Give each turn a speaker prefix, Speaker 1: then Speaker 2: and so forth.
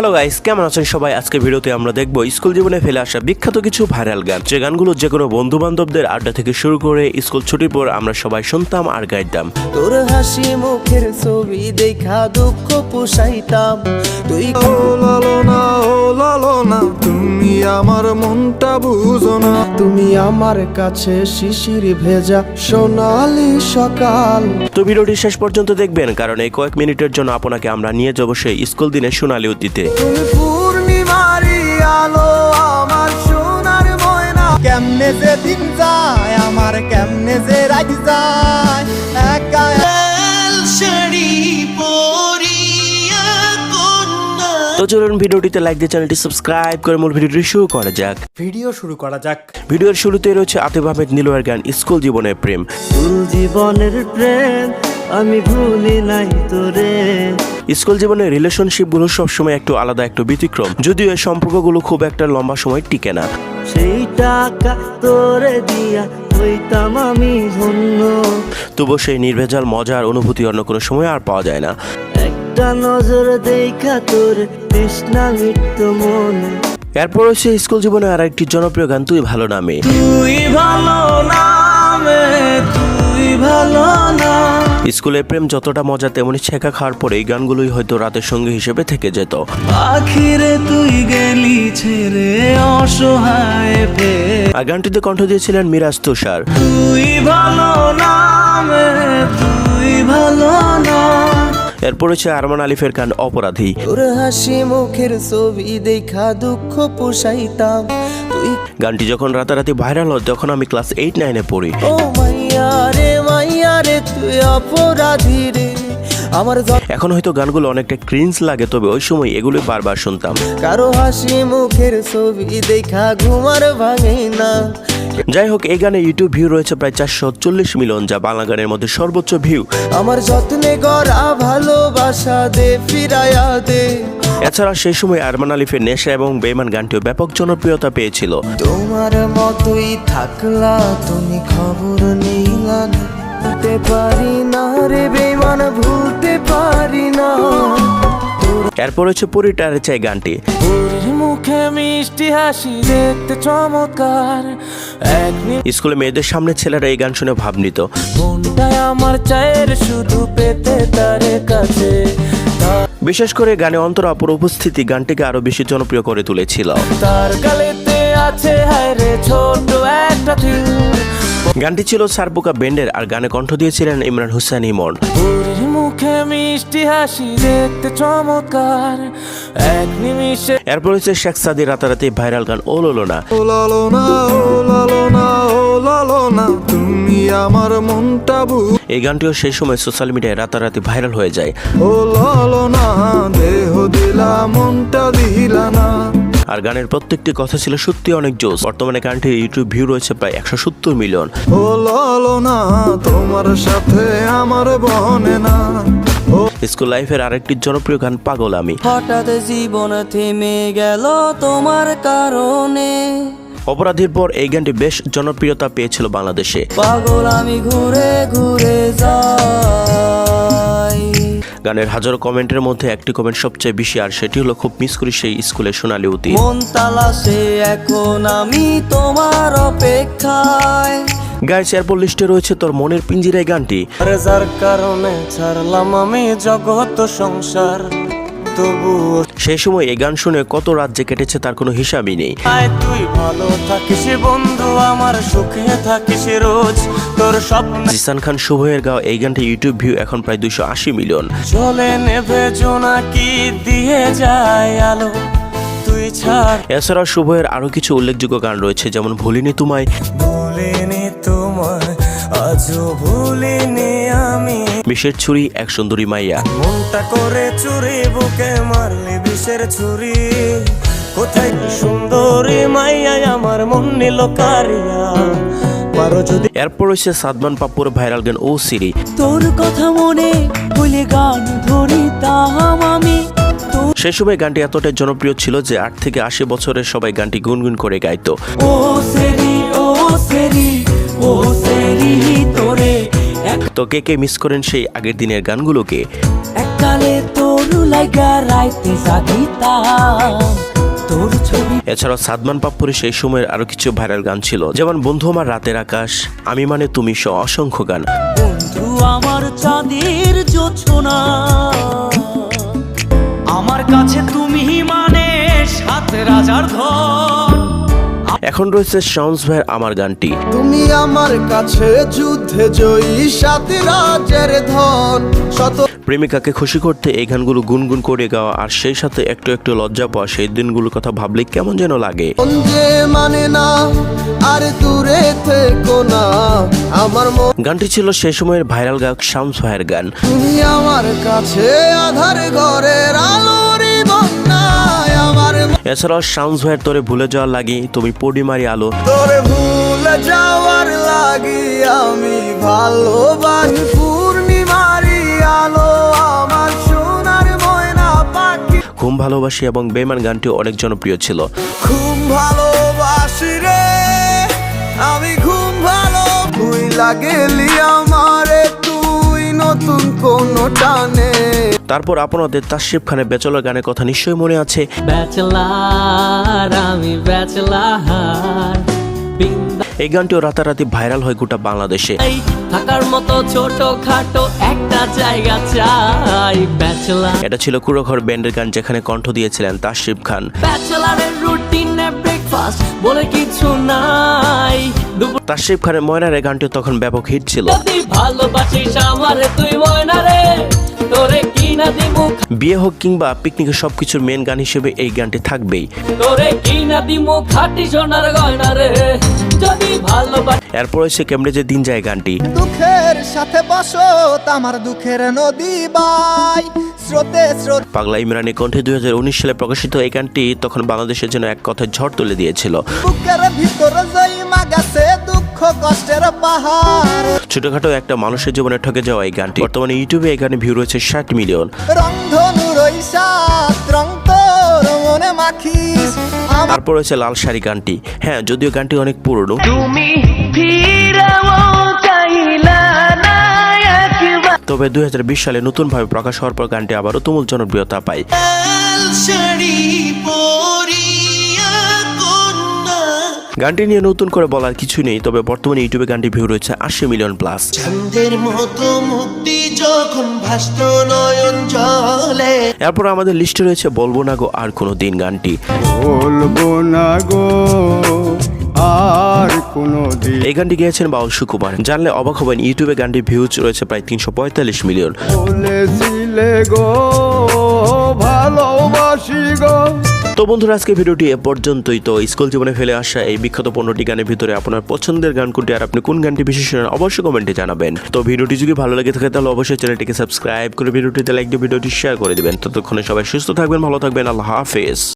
Speaker 1: Hello guys, কেমন আছেন সবাই? আজকে ভিডিওতে আমরা দেখব স্কুল জীবনে ফেলে আসা বিখ্যাত কিছু ভাইরাল গান, যে গানগুলো যে কোনো বন্ধু বান্ধবদের আড্ডা থেকে শুরু করে স্কুল ছুটির পর আমরা সবাই শুনতাম আর গাইতাম।
Speaker 2: তোর হাসি মুখের ছবি দেখা দুঃখ পুষাইতাম। তুই
Speaker 3: লালো না তুমি আমার মনটা বুঝো না।
Speaker 2: তুমি আমার কাছে শিশির ভেজা সোনালি সকাল।
Speaker 1: তো ভিডিওটি শেষ পর্যন্ত দেখবেন, কারণ এই কয়েক মিনিটের জন্য আপনাকে আমরা নিয়ে যাবো সেই স্কুল দিনের সোনালি অতীতে।
Speaker 2: তুমি পূর্ণিমারি আলো আমার সোনার ময়না। কেমনে যে দিন যায় আমার, কেমনে যে রাত যায় একা।
Speaker 1: তো চলুন ভিডিওটিতে লাইক দিয়ে চ্যানেলটি সাবস্ক্রাইব করে মূল ভিডিওটি শুরু করা যাক। ভিডিওর শুরুতে রয়েছে আতিফ আহমেদ নিলয়ের গান স্কুল জীবনের প্রেম।
Speaker 2: স্কুল জীবনের প্রেম আমি ভুলি নাই তোরে।
Speaker 1: স্কুল জীবনের রিলেশনশিপগুলো সবসময় একটু আলাদা, একটু ব্যতিক্রম, যদিও এই সম্পর্কগুলো খুব একটা লম্বা সময় টিকে না।
Speaker 2: সেই টাকা তোরে দিয়া হইতাম আমি ধন্য।
Speaker 1: তবু সেই নির্ভেজাল মজার অনুভূতি অন্য কোনো সময় আর পাওয়া যায় না।
Speaker 2: একটা নজর দেখা তোর তৃষ্ণা মিটতো মনে।
Speaker 1: এরপর হচ্ছে স্কুল জীবনে আর একটি জনপ্রিয় গান তুই ভালো নামে।
Speaker 2: তুই ভালো নামে, তুই ভালো না।
Speaker 1: স্কুলের প্রেম যতটা মজা, তেমনি ছেঁকা খাওয়ার পরে এই গানগুলোই হয়তো রাতের সঙ্গী হিসেবে থেকে যেত।
Speaker 2: আখিরে তুই গেলি ছেড়ে অসহায় পেয়ে।
Speaker 1: আর গানটিতে কণ্ঠ দিয়েছিলেন মিরাজ তুষার।
Speaker 2: তুই ভালো নামে, তুই ভালো না।
Speaker 1: এরপর হচ্ছে আরমান আলিফের গান অপরাধী।
Speaker 2: তোর হাসি মুখের ছবি দেখা দুঃখ পুষাইতাম। তুই
Speaker 1: গানটি যখন রাতারাতি ভাইরাল হয় তখন আমি ক্লাস 8-9-এ পড়ি।
Speaker 2: ও মাইয়া রে তুই অপরাধী রে আমার।
Speaker 1: এখন হয়তো গানগুলো অনেকটা ক্রিঞ্জ লাগে, তবে ওই সময় এগুলো বারবার শুনতাম।
Speaker 2: কারো হাসি মুখের ছবি দেখা ঘুমার ভাঙে না।
Speaker 1: যাই হোক, এই গানে ইউটিউব ভিউ রয়েছে প্রায় 440 মিলিয়ন, যা বাংলা গানের মধ্যে সর্বোচ্চ ভিউ।
Speaker 2: আমার যত্নে গড়া ভালোবাসা দে ফিরায়া দে।
Speaker 1: এছাড়া সেই সময় আরমান আলিফের নেশা এবং বেঈমান গানটিও ব্যাপক জনপ্রিয়তা পেয়েছিল।
Speaker 2: তোমার মতোই থাকলা তুমি, খবর নিলা না। ভুলতে পারি না রে বেঈমান, ভুলতে পারি না।
Speaker 1: এরপর হচ্ছে পরিটারে চাই গানটি।
Speaker 2: ওর মুখে মিষ্টি হাসি দেখতে চমৎকার।
Speaker 1: স্কুলে মেয়েদের সামনে ছেলেরা এই গান শুনে ভাব নিত।
Speaker 2: মনটাই আমার চায়ের শুধু পেতে তারে কাছে।
Speaker 1: বিশেষ করে গানে অন্তরা আপুর উপস্থিতি গানটিকে আরো বেশি জনপ্রিয় করে তুলেছিল।
Speaker 2: তার গালেতে আছে হায় রে ছোট একটা তিল।
Speaker 1: গানটি ছিল সারপোকা ব্যান্ডের, আর গানে কণ্ঠ দিয়েছিলেন ইমরান হোসেন ইমন।
Speaker 2: ওর মুখে মিষ্টি হাসি দেখতে চমৎকার, এক নিমিষে।
Speaker 1: এরপর হচ্ছে শেখ সাদি রাতারাতি ভাইরাল গান ও লালো না।
Speaker 3: ও লালো না, ও লালো না, ও লালো না তুমি আমার মনটা
Speaker 1: এই গানটিও সেই সময় সোশ্যাল মিডিয়ায় রাতারাতি ভাইরাল হয়ে যায়।
Speaker 3: ও লালো না, দেহ দিলা মনটা দিলা না।
Speaker 1: আর গানের প্রত্যেকটি কথা ছিল সত্যি অনেক জোস। বর্তমানে গানটির ইউটিউব ভিউ রয়েছে প্রায় 170 মিলিয়ন।
Speaker 3: ও লালো না, তোমার সাথে আমার বনে না।
Speaker 1: স্কুল লাইফের আরেকটি জনপ্রিয় গান পাগল আমি।
Speaker 2: হঠাৎ জীবন থেমে গেল তোমার কারণে।
Speaker 1: অপরাধীর পর এই গানটি বেশ জনপ্রিয়তা পেয়েছিল বাংলাদেশে।
Speaker 2: পাগল আমি ঘুরে ঘুরে যাই।
Speaker 1: গানের হাজারো কমেন্টের মধ্যে একটি কমেন্ট সবচেয়ে বেশি, আর সেটি হলো খুব মিস করি সেই স্কুলের সোনালি অতীত।
Speaker 2: মন তালাশে এখন আমি তোমার অপেক্ষায়।
Speaker 1: গাইস, এরপর লিস্টে রয়েছে তোর মনের পিঞ্জিরায় গানটি।
Speaker 2: যার কারণে ছাড়লাম আমি জগৎ সংসার, তবুও
Speaker 1: সেই সময় এই গান শুনে কত রাত যে কেটেছে তার কোনো হিসাবই নেই।
Speaker 2: তুই ভালো থাকিস বন্ধু, আমার সুখে থাকিস রোজ। তোর স্বপ্ন
Speaker 1: জিসান খান শুভের গাওয়া এই গানটি ইউটিউব ভিউ এখন প্রায় 280 মিলিয়ন।
Speaker 2: চলে নেভে জোনাকি দিয়ে যায় আলো, তুই ছাড়।
Speaker 1: এছাড়াও শুভের আরো কিছু উল্লেখযোগ্য গান রয়েছে, যেমন ভুলিনি তোমায়,
Speaker 2: ভুলিনি তোমায়, আজও ভুলিনি আমি।
Speaker 1: বিষের ছুরি, এক সুন্দরী মাইয়া।
Speaker 2: মনটা করে চুরি, বুকে মারলি বিষের ছুরি। কোথায় সুন্দরী মাইয়া আমার মন নিল কারিয়া। পারো যদি।
Speaker 1: এরপর রয়েছে সাদমান পাপ্পুর ভাইরাল গান ও সিরি।
Speaker 2: তোর কথা মনে হইলে গান ধরিতাম আমি।
Speaker 1: সেই সময় গানটি এতটাই জনপ্রিয় ছিল যে 8 থেকে 80 বছরের সবাই গানটি গুনগুন করে গাইতো।
Speaker 2: ও সেরি, ও সেরি, ও সেরি তোরে।
Speaker 1: তো কে কে মিস করেন সেই আগের দিনের গানগুলোকে?
Speaker 2: এককালে
Speaker 4: রে তোর লাগা রাইতে জাগিতাম তোর ছবি।
Speaker 1: এছাড়াও সাদমান পাপ্পুরি সেই সময়ের আরো কিছু ভাইরাল গান ছিল, যেমন বন্ধু আমার রাতের আকাশ, আমি মানে তুমি সহ অসংখ্য গান।
Speaker 4: বন্ধু আমার চাঁদের জোছনা, আমার কাছে তুমি মানে সাত রাজার ধন।
Speaker 1: এখন রয়েছে শাওনস ভাইয়ের আমার গানটি।
Speaker 3: তুমি আমার কাছে যুদ্ধে জয়ী সাত রাজের ধন, শত
Speaker 1: প্রেমিকাকে খুশি করতে এই গানগুলো গুনগুন করে গাওয়া আর সেই সাথে একটু একটু লজ্জা পাওয়া, সেই দিনগুলোর কথা ভাবলে কেমন যেন লাগে।
Speaker 3: মন যে মানে না আর দূরে থেকো না আমার মন।
Speaker 1: গানটি ছিল সেই সময়ের ভাইরাল গায়ক শাওনস ভাইয়ের গান।
Speaker 3: তুমি আমার কাছে আধার ঘরের আলোরই বন্যায় আমার
Speaker 1: এছাড়াও শাওনস ভাইয়ের তোরে ভুলে যাওয়ার লাগি, তুমি পূর্ণিমারি আলো,
Speaker 3: তোরে ভুলে যাওয়ার লাগি আমি ভালোবাসি পূর্ণিমারি আলো, আমার সোনার ময়না পাখি।
Speaker 1: ঘুম ভালোবাসি এবং বেমান গানটি অনেক জনপ্রিয় ছিল।
Speaker 3: ঘুম ভালোবাসি রে আমি ঘুম ভালো, তুই লাগেলি আমারে তুই নতুন কোন টানে।
Speaker 1: তারপর আপনাদের তাশরিফ খানের ব্যাচেলর গানের কথা নিশ্চয়ই মনে আছে।
Speaker 4: ব্যাচেলার আমি ব্যাচেলার,
Speaker 1: এই গানটিও রাতারাতি ভাইরাল হয় গোটা বাংলাদেশে।
Speaker 4: থাকার মতো ছোট খাটো একটা জায়গা চাই। ব্যাচেলার
Speaker 1: এটা ছিল কুড়োঘর ব্যান্ডের গান, যেখানে কণ্ঠ দিয়েছিলেন তাশরিফ খান।
Speaker 4: ব্যাচেলারের রুটিনে ব্রেকফাস্ট বলে কিছু নাই। দুপুর
Speaker 1: তাশরিফ খানের ময়নার এই গানটি তখন ব্যাপক হিট ছিল।
Speaker 4: যদি ভালোবাসিস আমারে তুই ময়না রে, তোরে কিনা দিমু,
Speaker 1: বিয়ে হোক কিংবা পিকনিকের সবকিছুর মেন গান হিসেবে এই গানটি থাকবেই।
Speaker 4: তোরে কিনা দিমু খাঁটি সোনার গয়না রে, যদি ভালোবাসিস।
Speaker 1: এরপর হচ্ছে কেমব্রিজের দিন যায় গানটি।
Speaker 3: দুঃখের সাথে বসো আমার দুঃখের নদী বাই স্রোতে স্রোত।
Speaker 1: পাগলা ইমরানের কণ্ঠে 2019 সালে প্রকাশিত এই গানটি তখন বাংলাদেশের জন্য এক কথায় ঝড় তুলে দিয়েছিল।
Speaker 3: বুকের ভিতরে জয়মা গেছে দুঃখ কষ্টের পাহাড়,
Speaker 1: ছোটখাটো একটা মানুষের জীবনে ঠকে যাওয়া এই গানটি বর্তমানে ইউটিউবে এই গানে ভিউ রয়েছে 60 মিলিয়ন।
Speaker 3: রংধনু রইসাত রং তোর মনে মাখিস।
Speaker 1: তারপর রয়েছে লাল শাড়ি গানটি। হ্যাঁ, যদিও গানটি অনেক পুরনো,
Speaker 4: তুমি ফিরাও চাইলা না একবার।
Speaker 1: তবে 2020 সালে নতুনভাবে প্রকাশ হওয়ার পর গানটি আবারও তুমুল জনপ্রিয়তা পায়। গানটি নিয়ে নতুন করে বলার কিছু নেই, তবে বর্তমানে ইউটিউবে গানটি ভিউ রয়েছে 80 মিলিয়ন প্লাস।
Speaker 5: চাঁদের মতো মুক্তি যখন ভাসত নয়ন জলে।
Speaker 1: এরপর আমাদের লিস্টে রয়েছে বলবো না গো আর কোনো দিন গানটি।
Speaker 3: বলবো না গো আর কোনো দিন,
Speaker 1: এই গানটি গেয়েছেন বাউল সুকুমার। জানলে অবাক হবেন ইউটিউবে গানটির ভিউজ রয়েছে প্রায় 345 মিলিয়ন।
Speaker 3: বলেছিলে গো ভালোবাসি গো।
Speaker 1: তো বন্ধুরা, আজকে ভিডিওটি এ পর্যন্তই। তো স্কুল জীবনে ফেলে আসা এই বিখ্যাত 15টি গানের ভিতরে আপনার পছন্দের গান কোনটি আর আপনি কোন গানটি বিশেষ শোনেন অবশ্যই কমেন্টে জানাবেন। তো ভিডিওটি যদি ভালো লাগে থাকে তাহলে অবশ্যই চ্যানেলটিকে সাবস্ক্রাইব করে ভিডিওটিতে লাইক দিয়ে ভিডিওটি শেয়ার করে দিবেন। ততক্ষণে সবাই সুস্থ থাকবেন, ভালো থাকবেন, আল্লাহ হাফেজ।